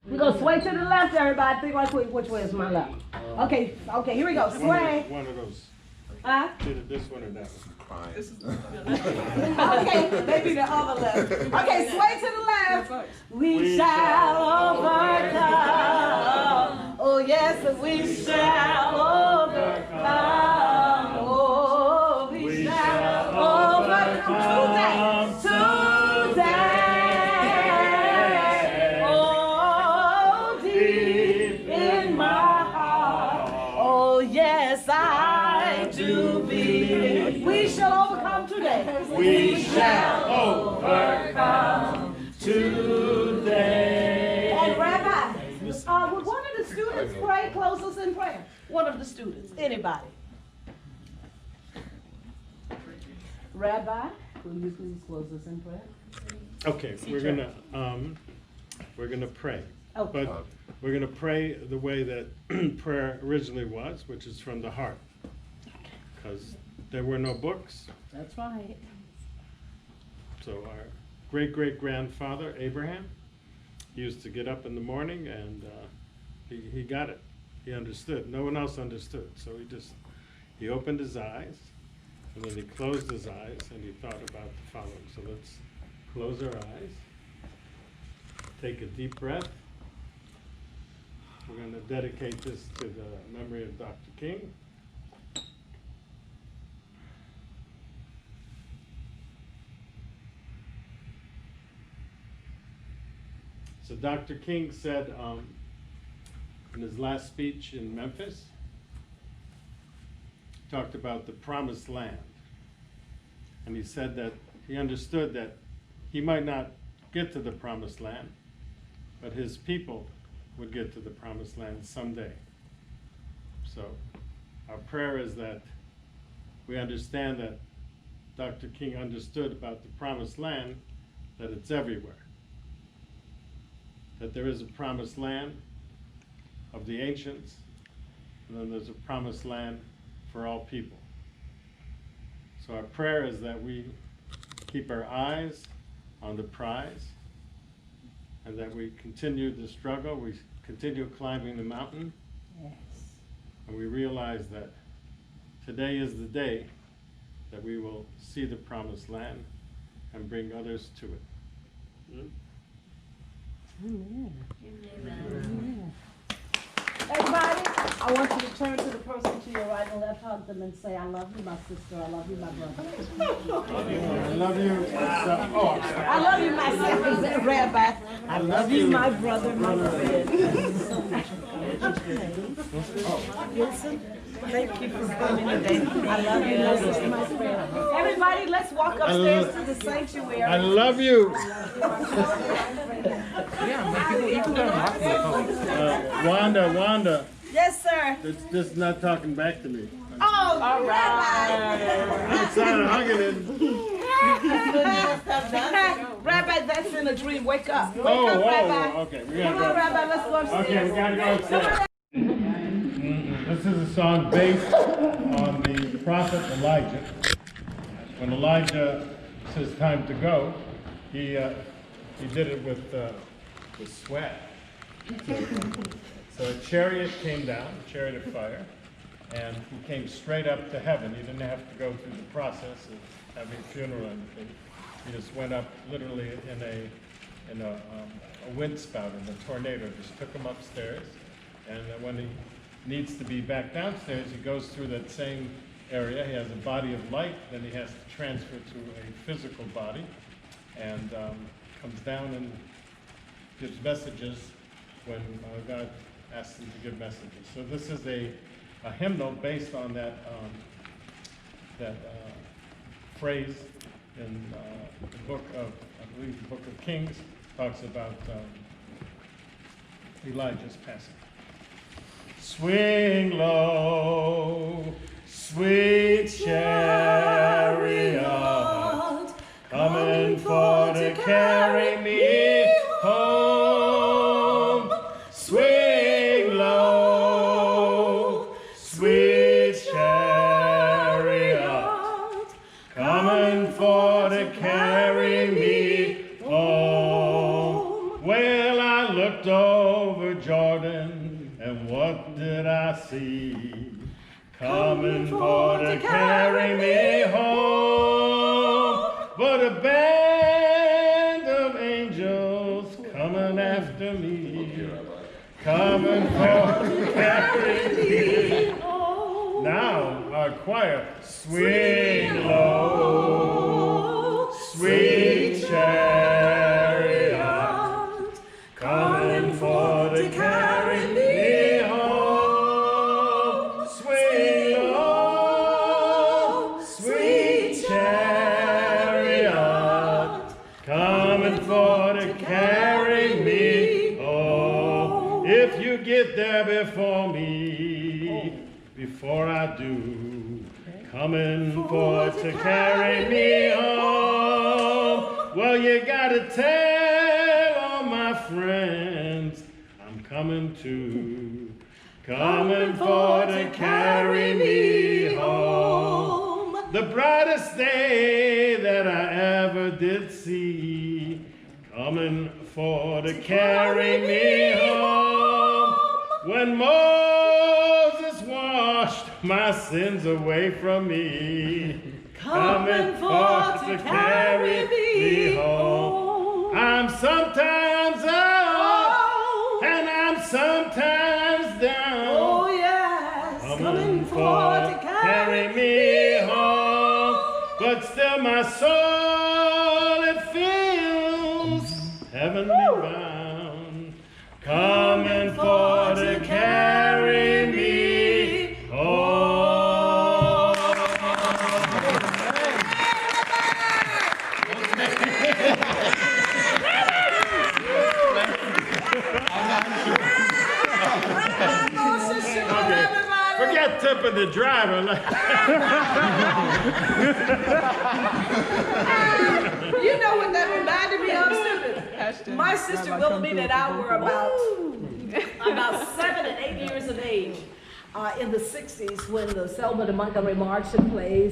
We go sway to the left, everybody. Think right quick. Which way is my left? Okay, here we go. Sway. One of those. Either this one or that one. Okay, maybe the other left. Okay, sway to the left. We shall overcome. Oh yes, we shall overcome. Oh, we shall overcome today. Oh, deep in my heart. Oh yes, I do believe. We shall overcome today. We shall overcome today. And Rabbi, would one of the students pray, close us in prayer? One of the students, anybody? Rabbi, will you please close us in prayer? Okay, we're gonna pray. Okay. But we're gonna pray the way that prayer originally was, which is from the heart. Because there were no books. That's right. So our great-great-grandfather, Abraham, he used to get up in the morning and he got it. He understood. No one else understood. So he opened his eyes and then he closed his eyes and he thought about the following. So let's close our eyes. Take a deep breath. We're going to dedicate this to the memory of Dr. King. So Dr. King said in his last speech in Memphis, talked about the promised land. And he said that he understood that he might not get to the promised land, but his people would get to the promised land someday. So our prayer is that we understand that Dr. King understood about the promised land, that it's everywhere. That there is a promised land of the ancients, and then there's a promised land for all people. So our prayer is that we keep our eyes on the prize, and that we continue the struggle, we continue climbing the mountain, Yes. and we realize that today is the day that we will see the promised land and bring others to it. Amen. Amen. Everybody, I want you to turn to the person to your right and left, hug them and say, I love you, my sister, I love you, my brother. I love you. I love you, my sister, Rabbi. I love you, my brother, my friend. Wilson, thank you for coming today. I love you, my sister, my friend. Everybody, let's walk upstairs to the sanctuary. I love you. Wanda. Yes, sir. This is not talking back to me. Oh, all right. I'm trying to hug it. Rabbi, that's in a dream. Wake up. Wake Oh, up, Rabbi. okay. We Come gotta on, go. Rabbi, let's go upstairs. Okay, we gotta go upstairs. This is a song based on the prophet Elijah. When Elijah says time to go, he did it with sweat. So a chariot came down, a chariot of fire, and he came straight up to heaven. He didn't have to go through the process of having a funeral or anything. He just went up literally in a wind spout, in a tornado, just took him upstairs. And when he needs to be back downstairs, he goes through that same area. He has a body of light, then he has to transfer to a physical body, and comes down and gives messages when God asks him to give messages. So this is a hymnal based on that phrase in the book of, I believe the book of Kings, talks about Elijah's passing. Swing low, sweet chariot, coming for to carry me home. Swing low, sweet chariot, coming for to carry me home. Well, I looked over over Jordan, and what did I see? Coming for to carry me home. But a band of angels coming after me. Coming for to carry me home. Now, our choir, swing low, sweet chariot, coming for to carry me home. Swing low, sweet chariot, coming for to carry me home. If you get there before me, before I do, coming for to carry me home. Well, you gotta tell all my friends I'm coming too. Coming for to carry me home. The brightest day that I ever did see. Coming for to carry me home. When Moses washed my sins away from me, coming for to carry me home. I'm sometimes up and I'm sometimes down. Oh yes, Coming for to carry me home. But still my soul, it feels heavenly bound. Coming for to carry me home. Forget tipping the driver. You know what that reminded me of, Stephen? My sister Wilhelmina and I were about 7 and 8 years of age in the 60s when the Selma to Montgomery March took place.